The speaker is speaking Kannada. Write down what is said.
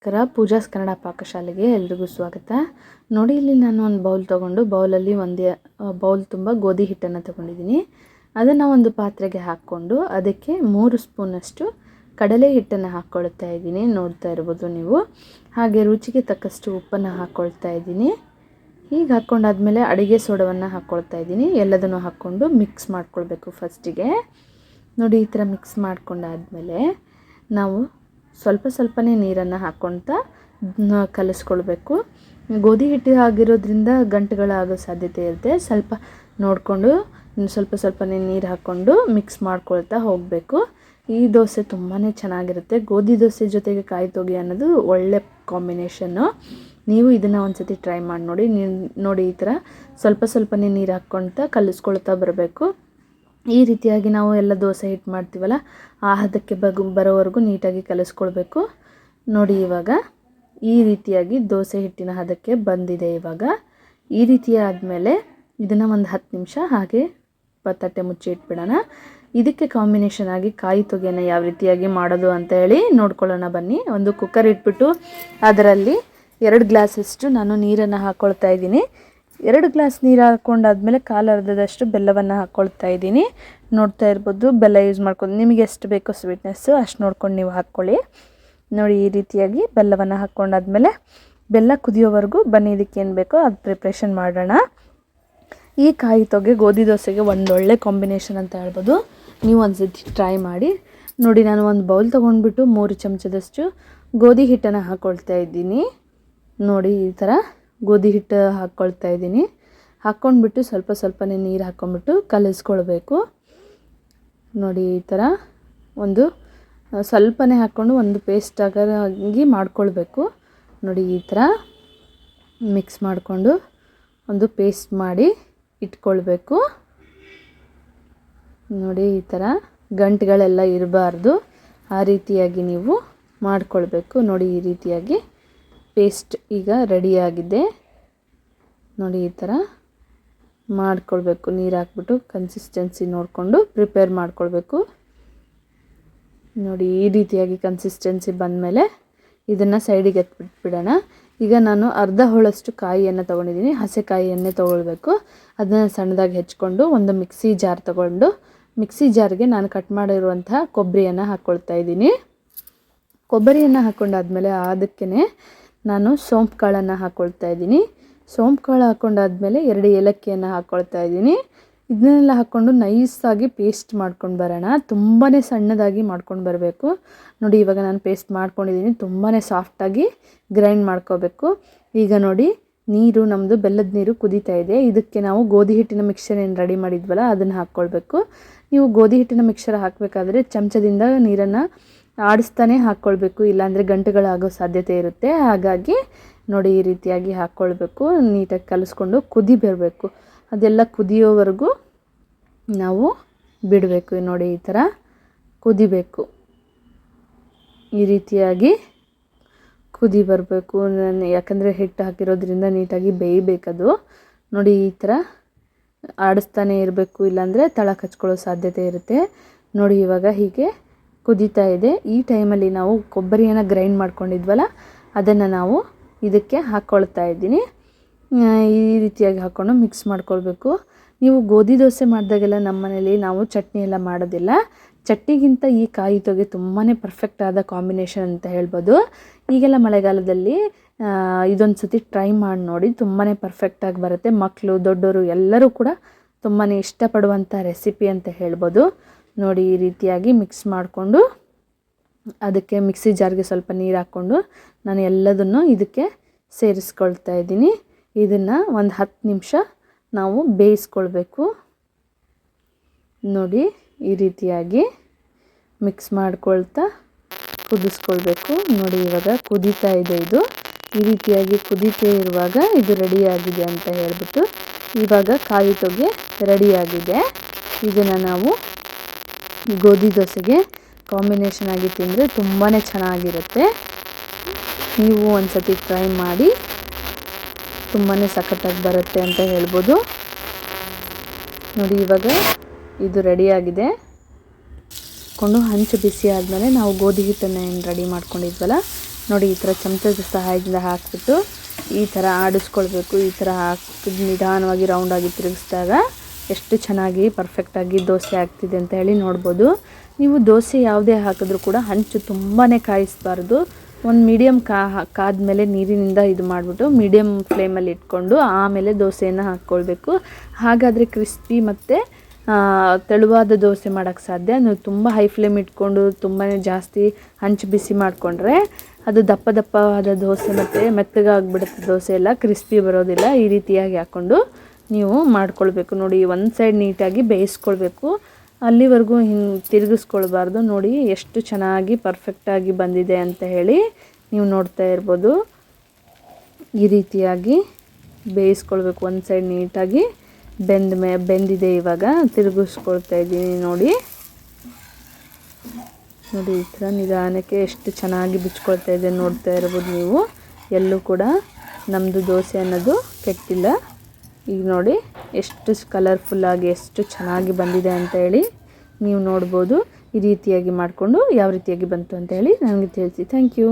ಪೂಜಾಸ್ ಕನ್ನಡ ಪಾಕಶಾಲೆಗೆ ಎಲ್ರಿಗೂ ಸ್ವಾಗತ. ನೋಡಿ, ಇಲ್ಲಿ ನಾನು ಒಂದು ಬೌಲ್ ತೊಗೊಂಡು ಬೌಲಲ್ಲಿ ಒಂದು ಬೌಲ್ ತುಂಬ ಗೋಧಿ ಹಿಟ್ಟನ್ನು ತೊಗೊಂಡಿದ್ದೀನಿ. ಅದನ್ನು ಒಂದು ಪಾತ್ರೆಗೆ ಹಾಕ್ಕೊಂಡು ಅದಕ್ಕೆ 3 ಸ್ಪೂನಷ್ಟು ಕಡಲೆ ಹಿಟ್ಟನ್ನು ಹಾಕ್ಕೊಳ್ತಾ ಇದ್ದೀನಿ. ನೋಡ್ತಾ ಇರ್ಬೋದು ನೀವು. ಹಾಗೆ ರುಚಿಗೆ ತಕ್ಕಷ್ಟು ಉಪ್ಪನ್ನು ಹಾಕ್ಕೊಳ್ತಾ ಇದ್ದೀನಿ. ಹೀಗೆ ಹಾಕ್ಕೊಂಡಾದ್ಮೇಲೆ ಅಡುಗೆ ಸೋಡವನ್ನು ಹಾಕ್ಕೊಳ್ತಾ ಇದ್ದೀನಿ. ಎಲ್ಲದನ್ನು ಹಾಕ್ಕೊಂಡು ಮಿಕ್ಸ್ ಮಾಡ್ಕೊಳ್ಬೇಕು. ಫಸ್ಟಿಗೆ ನೋಡಿ, ಈ ಥರ ಮಿಕ್ಸ್ ಮಾಡ್ಕೊಂಡಾದ್ಮೇಲೆ ನಾವು ಸ್ವಲ್ಪನೇ ನೀರನ್ನು ಹಾಕ್ಕೊಳ್ತಾ ಕಲಿಸ್ಕೊಳ್ಬೇಕು. ಗೋಧಿ ಹಿಟ್ಟು ಆಗಿರೋದ್ರಿಂದ ಗಂಟುಗಳಾಗೋ ಸಾಧ್ಯತೆ ಇರುತ್ತೆ. ಸ್ವಲ್ಪ ನೋಡಿಕೊಂಡು ಸ್ವಲ್ಪನೇ ನೀರು ಹಾಕ್ಕೊಂಡು ಮಿಕ್ಸ್ ಮಾಡ್ಕೊಳ್ತಾ ಹೋಗಬೇಕು. ಈ ದೋಸೆ ತುಂಬಾ ಚೆನ್ನಾಗಿರುತ್ತೆ. ಗೋಧಿ ದೋಸೆ ಜೊತೆಗೆ ಕಾಯಿ ತೊಗೆ ಅನ್ನೋದು ಒಳ್ಳೆ ಕಾಂಬಿನೇಷನ್ನು. ನೀವು ಇದನ್ನು ಒಂದು ಸತಿ ಟ್ರೈ ಮಾಡಿ ನೋಡಿ. ನೋಡಿ, ಈ ಥರ ಸ್ವಲ್ಪನೇ ನೀರು ಹಾಕ್ಕೊಳ್ತಾ ಕಲಿಸ್ಕೊಳ್ತಾ ಬರಬೇಕು. ಈ ರೀತಿಯಾಗಿ ನಾವು ಎಲ್ಲ ದೋಸೆ ಹಿಟ್ಟು ಮಾಡ್ತೀವಲ್ಲ, ಆ ಹದಕ್ಕೆ ಬರೋವರೆಗೂ ನೀಟಾಗಿ ಕಲಿಸ್ಕೊಳ್ಬೇಕು. ನೋಡಿ, ಇವಾಗ ಈ ರೀತಿಯಾಗಿ ದೋಸೆ ಹಿಟ್ಟಿನ ಹದಕ್ಕೆ ಬಂದಿದೆ. ಇವಾಗ ಈ ರೀತಿ ಆದಮೇಲೆ ಇದನ್ನು ಒಂದು 10 ನಿಮಿಷ ಹಾಗೆ ತಟ್ಟೆ ಮುಚ್ಚಿ ಇಟ್ಬಿಡೋಣ. ಇದಕ್ಕೆ ಕಾಂಬಿನೇಷನ್ ಆಗಿ ಕಾಯಿ ತೊಗೆಯನ್ನು ಯಾವ ರೀತಿಯಾಗಿ ಮಾಡೋದು ಅಂತ ಹೇಳಿ ನೋಡ್ಕೊಳ್ಳೋಣ ಬನ್ನಿ. ಒಂದು ಕುಕ್ಕರ್ ಇಟ್ಬಿಟ್ಟು ಅದರಲ್ಲಿ 2 ಗ್ಲಾಸಷ್ಟು ನಾನು ನೀರನ್ನು ಹಾಕ್ಕೊಳ್ತಾ ಇದ್ದೀನಿ. 2 ಗ್ಲಾಸ್ ನೀರು ಹಾಕ್ಕೊಂಡಾದ್ಮೇಲೆ 1/4 ಅರ್ಧದಷ್ಟು ಬೆಲ್ಲವನ್ನು ಹಾಕ್ಕೊಳ್ತಾ ಇದ್ದೀನಿ. ನೋಡ್ತಾ ಇರ್ಬೋದು, ಬೆಲ್ಲ ಯೂಸ್ ಮಾಡ್ಕೊಂಡು ನಿಮಗೆ ಎಷ್ಟು ಬೇಕೋ ಸ್ವೀಟ್ನೆಸ್ಸು ಅಷ್ಟು ನೋಡ್ಕೊಂಡು ನೀವು ಹಾಕ್ಕೊಳ್ಳಿ. ನೋಡಿ, ಈ ರೀತಿಯಾಗಿ ಬೆಲ್ಲವನ್ನು ಹಾಕ್ಕೊಂಡಾದ್ಮೇಲೆ ಬೆಲ್ಲ ಕುದಿಯೋವರೆಗೂ ಬನ್ನಿ ಇದಕ್ಕೇನು ಬೇಕೋ ಅದು ಪ್ರಿಪ್ರೇಷನ್ ಮಾಡೋಣ. ಈ ಕಾಯಿ ತೊಗೆ ಗೋಧಿ ದೋಸೆಗೆ ಒಂದೊಳ್ಳೆ ಕಾಂಬಿನೇಷನ್ ಅಂತ ಹೇಳ್ಬೋದು. ನೀವು ಒಂದು ಸತಿ ಟ್ರೈ ಮಾಡಿ ನೋಡಿ. ನಾನು ಒಂದು ಬೌಲ್ ತೊಗೊಂಡ್ಬಿಟ್ಟು 3 ಚಮಚದಷ್ಟು ಗೋಧಿ ಹಿಟ್ಟನ್ನು ಹಾಕ್ಕೊಳ್ತಾ ಇದ್ದೀನಿ. ನೋಡಿ, ಈ ಥರ ಗೋಧಿ ಹಿಟ್ಟು ಹಾಕ್ಕೊಳ್ತಾ ಇದ್ದೀನಿ. ಹಾಕ್ಕೊಂಡ್ಬಿಟ್ಟು ಸ್ವಲ್ಪನೇ ನೀರು ಹಾಕ್ಕೊಂಡ್ಬಿಟ್ಟು ಕಲಿಸ್ಕೊಳ್ಬೇಕು. ನೋಡಿ, ಈ ಥರ ಒಂದು ಸ್ವಲ್ಪನೇ ಹಾಕ್ಕೊಂಡು ಒಂದು ಪೇಸ್ಟ್ ಆಗಿ ಮಾಡ್ಕೊಳ್ಬೇಕು. ನೋಡಿ, ಈ ಥರ ಮಿಕ್ಸ್ ಮಾಡಿಕೊಂಡು ಒಂದು ಪೇಸ್ಟ್ ಮಾಡಿ ಇಟ್ಕೊಳ್ಬೇಕು. ನೋಡಿ, ಈ ಥರ ಗಂಟುಗಳೆಲ್ಲ ಇರಬಾರ್ದು, ಆ ರೀತಿಯಾಗಿ ನೀವು ಮಾಡ್ಕೊಳ್ಬೇಕು. ನೋಡಿ, ಈ ರೀತಿಯಾಗಿ ಪೇಸ್ಟ್ ಈಗ ರೆಡಿಯಾಗಿದೆ. ನೋಡಿ, ಈ ಥರ ಮಾಡ್ಕೊಳ್ಬೇಕು. ನೀರು ಹಾಕ್ಬಿಟ್ಟು ಕನ್ಸಿಸ್ಟೆನ್ಸಿ ನೋಡಿಕೊಂಡು ಪ್ರಿಪೇರ್ ಮಾಡ್ಕೊಳ್ಬೇಕು. ನೋಡಿ, ಈ ರೀತಿಯಾಗಿ ಕನ್ಸಿಸ್ಟೆನ್ಸಿ ಬಂದಮೇಲೆ ಇದನ್ನು ಸೈಡಿಗೆ ಎತ್ಬಿಟ್ಬಿಡೋಣ. ಈಗ ನಾನು ಅರ್ಧ ಹೋಳಷ್ಟು ಕಾಯಿಯನ್ನು ತೊಗೊಂಡಿದ್ದೀನಿ. ಹಸೆಕಾಯಿಯನ್ನೇ ತೊಗೊಳ್ಬೇಕು. ಅದನ್ನು ಸಣ್ಣದಾಗಿ ಹೆಚ್ಕೊಂಡು ಒಂದು ಮಿಕ್ಸಿ ಜಾರ್ ತೊಗೊಂಡು ಮಿಕ್ಸಿ ಜಾರ್ಗೆ ನಾನು ಕಟ್ ಮಾಡಿರುವಂತಹ ಕೊಬ್ಬರಿಯನ್ನು ಹಾಕ್ಕೊಳ್ತಾ ಇದ್ದೀನಿ. ಕೊಬ್ಬರಿಯನ್ನು ಹಾಕ್ಕೊಂಡಾದ್ಮೇಲೆ ಅದಕ್ಕೇ ನಾನು ಸೋಂಪು ಕಾಳನ್ನು ಹಾಕ್ಕೊಳ್ತಾ ಇದ್ದೀನಿ. ಸೋಂಪು ಕಾಳು ಹಾಕ್ಕೊಂಡಾದ್ಮೇಲೆ 2 ಏಲಕ್ಕಿಯನ್ನು ಹಾಕ್ಕೊಳ್ತಾ ಇದ್ದೀನಿ. ಇದನ್ನೆಲ್ಲ ಹಾಕ್ಕೊಂಡು ನೈಸಾಗಿ ಪೇಸ್ಟ್ ಮಾಡ್ಕೊಂಡು ಬರೋಣ. ತುಂಬಾ ಸಣ್ಣದಾಗಿ ಮಾಡ್ಕೊಂಡು ಬರಬೇಕು. ನೋಡಿ, ಇವಾಗ ನಾನು ಪೇಸ್ಟ್ ಮಾಡ್ಕೊಂಡಿದ್ದೀನಿ. ತುಂಬಾ ಸಾಫ್ಟಾಗಿ ಗ್ರೈಂಡ್ ಮಾಡ್ಕೋಬೇಕು. ಈಗ ನೋಡಿ, ನೀರು ನಮ್ಮದು ಬೆಲ್ಲದ ನೀರು ಕುದೀತಾ ಇದೆ. ಇದಕ್ಕೆ ನಾವು ಗೋಧಿ ಹಿಟ್ಟಿನ ಮಿಕ್ಸರ್ ಏನು ರೆಡಿ ಮಾಡಿದ್ವಲ್ಲ ಅದನ್ನು ಹಾಕ್ಕೊಳ್ಬೇಕು. ನೀವು ಗೋಧಿ ಹಿಟ್ಟಿನ ಮಿಕ್ಸರ್ ಹಾಕಬೇಕಾದ್ರೆ ಚಮಚದಿಂದ ನೀರನ್ನು ಆಡಿಸ್ತಾನೆ ಹಾಕ್ಕೊಳ್ಬೇಕು, ಇಲ್ಲಾಂದರೆ ಗಂಟುಗಳಾಗೋ ಸಾಧ್ಯತೆ ಇರುತ್ತೆ. ಹಾಗಾಗಿ ನೋಡಿ, ಈ ರೀತಿಯಾಗಿ ಹಾಕ್ಕೊಳ್ಬೇಕು. ನೀಟಾಗಿ ಕಲಿಸ್ಕೊಂಡು ಕುದಿ ಬರಬೇಕು. ಅದೆಲ್ಲ ಕುದಿಯೋವರೆಗೂ ನಾವು ಬಿಡಬೇಕು. ನೋಡಿ, ಈ ಥರ ಕುದಿಬೇಕು. ಈ ರೀತಿಯಾಗಿ ಕುದಿ ಬರಬೇಕು. ಯಾಕಂದರೆ ಹಿಟ್ಟು ಹಾಕಿರೋದ್ರಿಂದ ನೀಟಾಗಿ ಬೇಯಬೇಕದು. ನೋಡಿ, ಈ ಥರ ಆಡಿಸ್ತಾನೆ ಇರಬೇಕು, ಇಲ್ಲಾಂದರೆ ತಳ ಕಚ್ಕೊಳ್ಳೋ ಸಾಧ್ಯತೆ ಇರುತ್ತೆ. ನೋಡಿ, ಇವಾಗ ಹೀಗೆ ಕುದೀತಾ ಇದೆ. ಈ ಟೈಮಲ್ಲಿ ನಾವು ಕೊಬ್ಬರಿಯನ್ನು ಗ್ರೈಂಡ್ ಮಾಡ್ಕೊಂಡಿದ್ವಲ್ಲ ಅದನ್ನು ನಾವು ಇದಕ್ಕೆ ಹಾಕ್ಕೊಳ್ತಾ ಇದ್ದೀನಿ. ಈ ರೀತಿಯಾಗಿ ಹಾಕ್ಕೊಂಡು ಮಿಕ್ಸ್ ಮಾಡ್ಕೊಳ್ಬೇಕು. ನೀವು ಗೋಧಿ ದೋಸೆ ಮಾಡಿದಾಗೆಲ್ಲ ನಮ್ಮ ಮನೇಲಿ ನಾವು ಚಟ್ನಿ ಎಲ್ಲ ಮಾಡೋದಿಲ್ಲ. ಚಟ್ನಿಗಿಂತ ಈ ಕಾಯಿ ತೊಗೆ ತುಂಬಾ ಪರ್ಫೆಕ್ಟ್ ಆದ ಕಾಂಬಿನೇಷನ್ ಅಂತ ಹೇಳ್ಬೋದು. ಈಗೆಲ್ಲ ಮಳೆಗಾಲದಲ್ಲಿ ಇದೊಂದು ಸತಿ ಟ್ರೈ ಮಾಡಿ ನೋಡಿ. ತುಂಬಾ ಪರ್ಫೆಕ್ಟಾಗಿ ಬರುತ್ತೆ. ಮಕ್ಕಳು ದೊಡ್ಡವರು ಎಲ್ಲರೂ ಕೂಡ ತುಂಬಾ ಇಷ್ಟಪಡುವಂಥ ರೆಸಿಪಿ ಅಂತ ಹೇಳ್ಬೋದು. ನೋಡಿ, ಈ ರೀತಿಯಾಗಿ ಮಿಕ್ಸ್ ಮಾಡಿಕೊಂಡು ಅದಕ್ಕೆ ಮಿಕ್ಸಿ ಜಾರ್ಗೆ ಸ್ವಲ್ಪ ನೀರು ಹಾಕ್ಕೊಂಡು ನಾನು ಎಲ್ಲದನ್ನು ಇದಕ್ಕೆ ಸೇರಿಸ್ಕೊಳ್ತಾ ಇದ್ದೀನಿ. ಇದನ್ನು ಒಂದು 10 ನಿಮಿಷ ನಾವು ಬೇಯಿಸ್ಕೊಳ್ಬೇಕು. ನೋಡಿ, ಈ ರೀತಿಯಾಗಿ ಮಿಕ್ಸ್ ಮಾಡ್ಕೊಳ್ತಾ ಕುದಿಸ್ಕೊಳ್ಬೇಕು. ನೋಡಿ, ಇವಾಗ ಕುದೀತಾ ಇದೆ. ಇದು ಈ ರೀತಿಯಾಗಿ ಕುದೀತಾ ಇರುವಾಗ ಇದು ರೆಡಿಯಾಗಿದೆ ಅಂತ ಹೇಳ್ಬಿಟ್ಟು ಇವಾಗ ಕಾಯಿ ತೊಗೆ ರೆಡಿಯಾಗಿದೆ. ಇದನ್ನು ನಾವು ಗೋಧಿ ದೋಸೆಗೆ ಕಾಂಬಿನೇಷನ್ ಆಗಿ ತಿಂದರೆ ತುಂಬಾ ಚೆನ್ನಾಗಿರುತ್ತೆ. ನೀವು ಒಂದು ಸತಿ ಟ್ರೈ ಮಾಡಿ. ತುಂಬಾ ಸಖತ್ತಾಗಿ ಬರುತ್ತೆ ಅಂತ ಹೇಳ್ಬೋದು. ನೋಡಿ, ಇವಾಗ ಇದು ರೆಡಿಯಾಗಿದೆ. ಹಂಚು ಬಿಸಿ ಆದಮೇಲೆ ನಾವು ಗೋಧಿ ಹಿಟ್ಟನ್ನು ಏನು ರೆಡಿ ಮಾಡ್ಕೊಂಡಿದ್ವಲ್ಲ ನೋಡಿ ಈ ಥರ ಚಮಚದ ಸಹಾಯದಿಂದ ಹಾಕಿಬಿಟ್ಟು ಈ ಥರ ಆಡಿಸ್ಕೊಳ್ಬೇಕು. ಈ ಥರ ಹಾಕಿ ನಿಧಾನವಾಗಿ ರೌಂಡಾಗಿ ತಿರುಗಿಸಿದಾಗ ಎಷ್ಟು ಚೆನ್ನಾಗಿ ಪರ್ಫೆಕ್ಟಾಗಿ ದೋಸೆ ಆಗ್ತಿದೆ ಅಂತ ಹೇಳಿ ನೋಡ್ಬೋದು. ನೀವು ದೋಸೆ ಯಾವುದೇ ಹಾಕಿದ್ರೂ ಕೂಡ ಹಂಚು ತುಂಬಾ ಕಾಯಿಸಬಾರ್ದು. ಒಂದು ಮೀಡಿಯಮ್ ಕಾದ್ಮೇಲೆ ನೀರಿನಿಂದ ಇದು ಮಾಡಿಬಿಟ್ಟು ಮೀಡಿಯಮ್ ಫ್ಲೇಮಲ್ಲಿ ಇಟ್ಕೊಂಡು ಆಮೇಲೆ ದೋಸೆಯನ್ನು ಹಾಕ್ಕೊಳ್ಬೇಕು. ಹಾಗಾದರೆ ಕ್ರಿಸ್ಪಿ ಮತ್ತು ತೆಳುವಾದ ದೋಸೆ ಮಾಡೋಕ್ಕೆ ಸಾಧ್ಯ. ನೀವು ತುಂಬ ಹೈ ಫ್ಲೇಮ್ ಇಟ್ಕೊಂಡು ತುಂಬಾ ಜಾಸ್ತಿ ಹಂಚು ಬಿಸಿ ಮಾಡಿಕೊಂಡ್ರೆ ಅದು ದಪ್ಪ ದಪ್ಪವಾದ ದೋಸೆ ಮತ್ತು ಮೆತ್ತಗಾಗ್ಬಿಡುತ್ತೆ. ದೋಸೆ ಎಲ್ಲ ಕ್ರಿಸ್ಪಿ ಬರೋದಿಲ್ಲ. ಈ ರೀತಿಯಾಗಿ ಹಾಕ್ಕೊಂಡು ನೀವು ಮಾಡ್ಕೊಳ್ಬೇಕು. ನೋಡಿ ಒಂದು ಸೈಡ್ ನೀಟಾಗಿ ಬೇಯಿಸ್ಕೊಳ್ಬೇಕು. ಅಲ್ಲಿವರೆಗೂ ಹಿಂಗೆ ತಿರುಗಿಸ್ಕೊಳ್ಬಾರ್ದು. ನೋಡಿ ಎಷ್ಟು ಚೆನ್ನಾಗಿ ಪರ್ಫೆಕ್ಟಾಗಿ ಬಂದಿದೆ ಅಂತ ಹೇಳಿ ನೀವು ನೋಡ್ತಾ ಇರ್ಬೋದು. ಈ ರೀತಿಯಾಗಿ ಬೇಯಿಸ್ಕೊಳ್ಬೇಕು. ಒಂದು ಸೈಡ್ ನೀಟಾಗಿ ಬೆಂದಿದೆ. ಇವಾಗ ತಿರುಗಿಸ್ಕೊಳ್ತಾ ಇದ್ದೀನಿ ನೋಡಿ ಈ ಥರ ನಿಧಾನಕ್ಕೆ ಎಷ್ಟು ಚೆನ್ನಾಗಿ ಬಿಚ್ಕೊಳ್ತಾ ಇದೆ ನೋಡ್ತಾ ಇರ್ಬೋದು ನೀವು. ಎಲ್ಲೂ ಕೂಡ ನಮ್ಮದು ದೋಸೆ ಅನ್ನೋದು ಕೆಟ್ಟಿಲ್ಲ. ಈಗ ನೋಡಿ ಎಷ್ಟು ಕಲರ್ಫುಲ್ಲಾಗಿ ಎಷ್ಟು ಚೆನ್ನಾಗಿ ಬಂದಿದೆ ಅಂತ ಹೇಳಿ ನೀವು ನೋಡ್ಬೋದು. ಈ ರೀತಿಯಾಗಿ ಮಾಡಿಕೊಂಡು ಯಾವ ರೀತಿಯಾಗಿ ಬಂತು ಅಂತ ಹೇಳಿ ನನಗೆ ತಿಳಿಸಿ. Thank you.